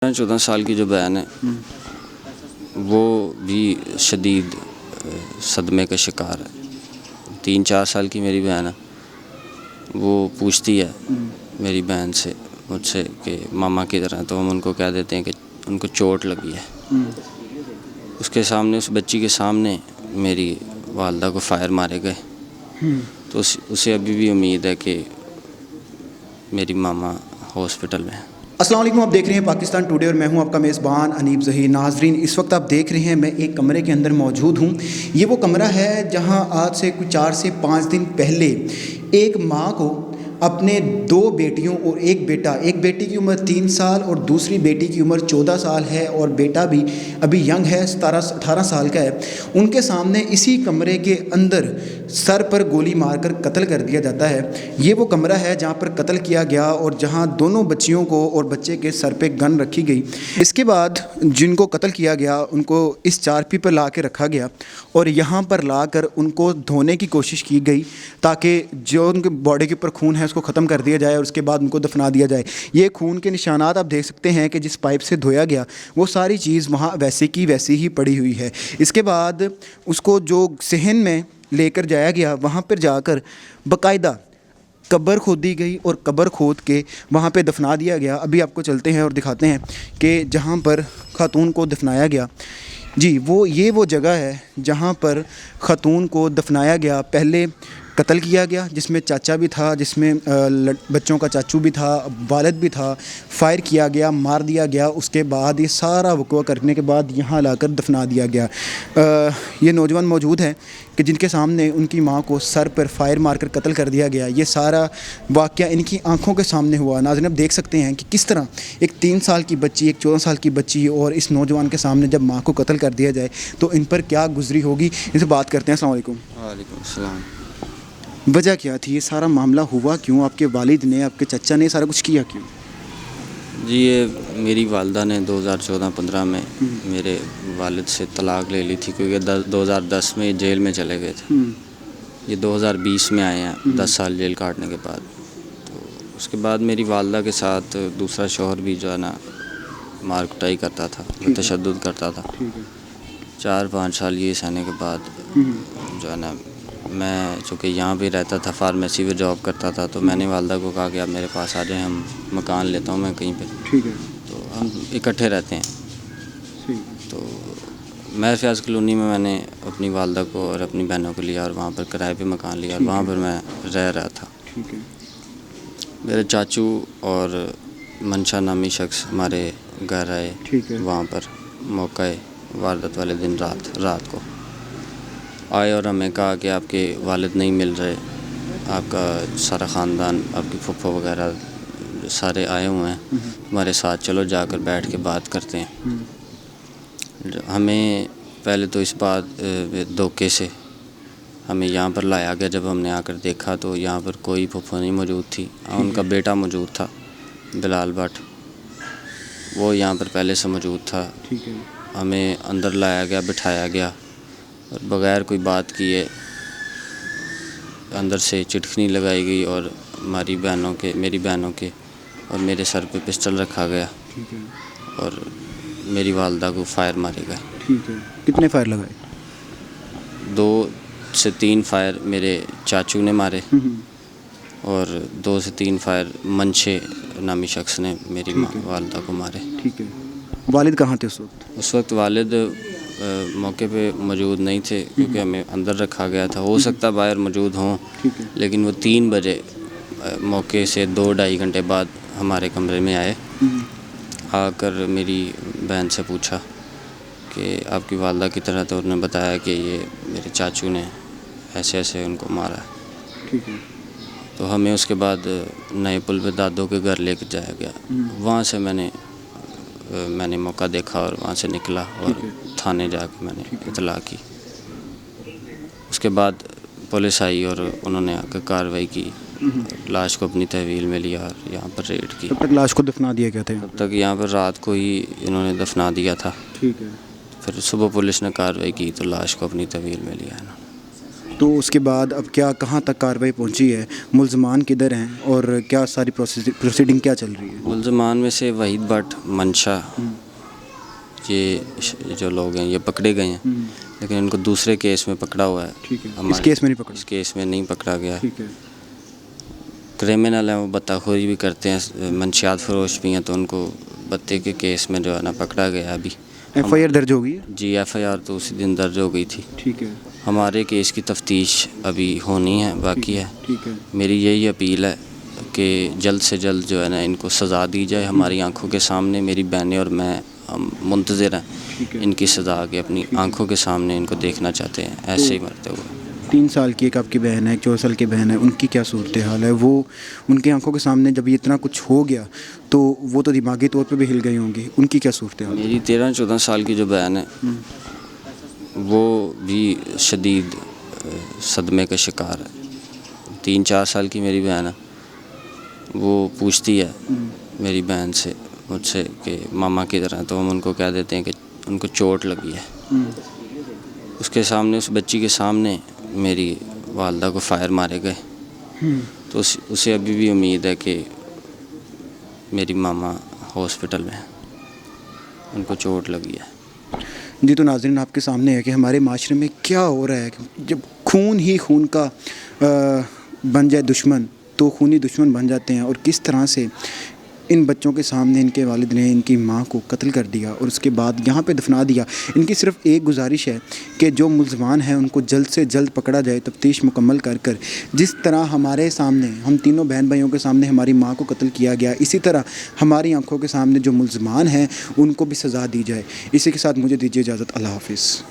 14 سال کی جو بہن ہے وہ بھی شدید صدمے کا شکار ہے۔ 3-4 سال کی میری بہن ہے، وہ پوچھتی ہے میری بہن سے مجھ سے کہ ماما کی طرح، تو ہم ان کو کہہ دیتے ہیں کہ ان کو چوٹ لگی ہے۔ اس کے سامنے، اس بچی کے سامنے میری والدہ کو فائر مارے گئے، تو اسے ابھی بھی امید ہے کہ میری ماما ہاسپٹل میں ہے۔ السلام علیکم، آپ دیکھ رہے ہیں پاکستان ٹوڈے اور میں ہوں آپ کا میزبان انیب ظہیر۔ ناظرین، اس وقت آپ دیکھ رہے ہیں میں ایک کمرے کے اندر موجود ہوں۔ یہ وہ کمرہ ہے جہاں آج سے کچھ 4 سے 5 دن پہلے ایک ماں کو اپنے 2 بیٹیوں اور ایک بیٹا، ایک بیٹی کی عمر 3 سال اور دوسری بیٹی کی عمر 14 سال ہے اور بیٹا بھی ابھی ینگ ہے، 17-18 سال کا ہے، ان کے سامنے اسی کمرے کے اندر سر پر گولی مار کر قتل کر دیا جاتا ہے۔ یہ وہ کمرہ ہے جہاں پر قتل کیا گیا اور جہاں دونوں بچیوں کو اور بچے کے سر پہ گن رکھی گئی۔ اس کے بعد جن کو قتل کیا گیا ان کو اس چارپی پر لا کے رکھا گیا اور یہاں پر لا کر ان کو دھونے کی کوشش کی گئی تاکہ جو ان کے باڈی کے اوپر خون ہے اس کو ختم کر دیا جائے اور اس کے بعد ان کو دفنا دیا جائے۔ یہ خون کے نشانات آپ دیکھ سکتے ہیں کہ جس پائپ سے دھویا گیا وہ ساری چیز وہاں ویسے کی ویسی ہی پڑی ہوئی ہے۔ اس کے بعد اس کو جو صحن میں لے کر جایا گیا، وہاں پر جا کر باقاعدہ قبر کھودی گئی اور قبر کھود کے وہاں پہ دفنا دیا گیا۔ ابھی آپ کو چلتے ہیں اور دکھاتے ہیں کہ جہاں پر خاتون کو دفنایا گیا، جی یہ وہ جگہ ہے جہاں پر خاتون کو دفنایا گیا۔ پہلے قتل کیا گیا جس میں چاچا بھی تھا، جس میں بچوں کا چاچو بھی تھا، والد بھی تھا، فائر کیا گیا، مار دیا گیا۔ اس کے بعد یہ سارا وقوع کرنے کے بعد یہاں لا کر دفنا دیا گیا۔ یہ نوجوان موجود ہیں کہ جن کے سامنے ان کی ماں کو سر پر فائر مار کر قتل کر دیا گیا۔ یہ سارا واقعہ ان کی آنکھوں کے سامنے ہوا۔ ناظرین، آپ دیکھ سکتے ہیں کہ کس طرح ایک 3 سال کی بچی، ایک 14 سال کی بچی اور اس نوجوان کے سامنے جب ماں کو قتل کر دیا جائے تو ان پر کیا گزری ہوگی۔ ان سے بات کرتے ہیں۔ السلام علیکم۔ وعلیکم السلام۔ وجہ کیا تھی؟ یہ سارا معاملہ ہوا کیوں؟ آپ کے والد نے، آپ کے چچا نے سارا کچھ کیا کیوں؟ جی، یہ میری والدہ نے 2014-15 میں میرے والد سے طلاق لے لی تھی، کیونکہ 2010 میں جیل میں چلے گئے تھے۔ یہ 2020 میں آئے ہیں 10 سال جیل کاٹنے کے بعد۔ تو اس کے بعد میری والدہ کے ساتھ دوسرا شوہر بھی جو ہے نا مار کٹائی کرتا تھا، تشدد کرتا تھا۔ 4-5 سال یہ سہنے کے بعد جو ہے نا، میں چونکہ یہاں پہ رہتا تھا، فارمیسی پہ جاب کرتا تھا، تو میں نے والدہ کو کہا کہ آپ میرے پاس آ جائیں، ہم مکان لیتا ہوں میں کہیں پہ، تو ہم اکٹھے رہتے ہیں۔ تو میں فیاض کالونی میں نے اپنی والدہ کو اور اپنی بہنوں کو لیا اور وہاں پر کرائے پہ مکان لیا اور وہاں پر میں رہ رہا تھا۔ میرے چاچو اور منشا نامی شخص ہمارے گھر آئے، وہاں پر موقع واردات والے دن رات کو آئے اور ہمیں کہا کہ آپ کے والد نہیں مل رہے، آپ کا سارا خاندان، آپ کی پھپھو وغیرہ سارے آئے ہوئے ہیں ہمارے ساتھ، چلو جا کر بیٹھ کے بات کرتے ہیں۔ ہمیں پہلے تو اس بات دھوکے سے ہمیں یہاں پر لایا گیا۔ جب ہم نے آ کر دیکھا تو یہاں پر کوئی پھپھو نہیں موجود تھی، ان کا بیٹا موجود تھا بلال بٹ، وہ یہاں پر پہلے سے موجود تھا۔ ہمیں اندر لایا گیا، بٹھایا گیا اور بغیر کوئی بات کیے اندر سے چٹکنی لگائی گئی اور میری بہنوں کے اور میرے سر پہ پسٹل رکھا گیا اور میری والدہ کو فائر مارے گئے۔ کتنے فائر لگائے؟ 2 سے 3 فائر میرے چاچو نے مارے اور 2 سے 3 فائر منشے نامی شخص نے میری والدہ کو مارے۔ والد کہاں تھے اس وقت؟ اس وقت والد موقع پہ موجود نہیں تھے، کیونکہ ہمیں اندر رکھا گیا تھا۔ ہو سکتا باہر موجود ہوں، لیکن وہ 3 بجے موقع سے 2-2.5 گھنٹے بعد ہمارے کمرے میں آئے۔ آ کر میری بہن سے پوچھا کہ آپ کی والدہ کی طرح، تو انہوں نے بتایا کہ یہ میرے چاچو نے ایسے ان کو مارا ہے۔ تو ہمیں اس کے بعد نئے پل پہ دادوں کے گھر لے کے جایا گیا۔ وہاں سے میں نے موقع دیکھا اور وہاں سے نکلا اور تھانے جا کے میں نے اطلاع کی۔ اس کے بعد پولیس آئی اور انہوں نے آ کر کارروائی کی، لاش کو اپنی تحویل میں لیا اور یہاں پر ریڈ کی۔ تب تک لاش کو دفنا دیا گیا تھا؟ تب تک یہاں پر رات کو ہی انہوں نے دفنا دیا تھا۔ پھر صبح پولیس نے کارروائی کی تو لاش کو اپنی تحویل میں لیا ہے نا۔ تو اس کے بعد اب کیا کہاں تک کارروائی پہنچی ہے؟ ملزمان کدھر ہیں اور کیا ساری پروسیڈنگ کیا چل رہی ہے؟ ملزمان میں سے وحید بٹ، منشا، یہ جو لوگ ہیں یہ پکڑے گئے ہیں، لیکن ان کو دوسرے کیس میں پکڑا ہوا ہے. ٹھیک ہے، اس کیس میں نہیں پکڑا؟ اس کیس میں نہیں پکڑا گیا. ٹھیک ہے. کرمنل ہیں، وہ بتہ خوری بھی کرتے ہیں، منشیات فروش بھی ہیں، تو ان کو بتے کے کیس میں جو ہے نا پکڑا گیا. ابھی ایف آئی آر درج ہو گئی ہے؟ جی ایف آئی آر تو اسی دن درج ہو گئی تھی. ٹھیک ہے. ہمارے کیس کی تفتیش ابھی ہونی ہے، باقی ہے. ٹھیک ہے. میری یہی اپیل ہے کہ جلد سے جلد جو ہے نا ان کو سزا دی جائے. ہماری آنکھوں کے سامنے میری بہنیں اور میں ہم منتظر ہیں ان کی سزا کے، اپنی آنکھوں کے سامنے ان کو دیکھنا چاہتے ہیں ایسے ہی مرتے ہوئے. 3 سال کی ایک آپ کی بہن ہے، 14 سال کی بہن ہے، ان کی کیا صورتحال ہے؟ وہ ان کی آنکھوں کے سامنے جب یہ اتنا کچھ ہو گیا تو وہ تو دماغی طور پہ بھی ہل گئی ہوں گی، ان کی کیا صورتحال؟ میری 13-14 سال کی جو بہن ہے وہ بھی شدید صدمے کا شکار ہے. 3-4 سال کی میری بہن ہے، وہ پوچھتی ہے میری بہن سے، مجھ سے کہ ماما کدھر ہیں، تو ہم ان کو کہہ دیتے ہیں کہ ان کو چوٹ لگی ہے. اس کے سامنے، اس بچی کے سامنے میری والدہ کو فائر مارے گئے. تو اسے ابھی بھی امید ہے کہ میری ماما ہاسپٹل میں ہیں، ان کو چوٹ لگی ہے. جی تو ناظرین آپ کے سامنے ہے کہ ہمارے معاشرے میں کیا ہو رہا ہے. جب خون ہی خون کا بن جائے دشمن تو خونی دشمن بن جاتے ہیں، اور کس طرح سے ان بچوں کے سامنے ان کے والد نے ان کی ماں کو قتل کر دیا اور اس کے بعد یہاں پہ دفنا دیا. ان کی صرف ایک گزارش ہے کہ جو ملزمان ہیں ان کو جلد سے جلد پکڑا جائے، تفتیش مکمل کر جس طرح ہمارے سامنے، ہم تینوں بہن بھائیوں کے سامنے ہماری ماں کو قتل کیا گیا، اسی طرح ہماری آنکھوں کے سامنے جو ملزمان ہیں ان کو بھی سزا دی جائے. اسی کے ساتھ مجھے دیجیے اجازت. اللہ حافظ.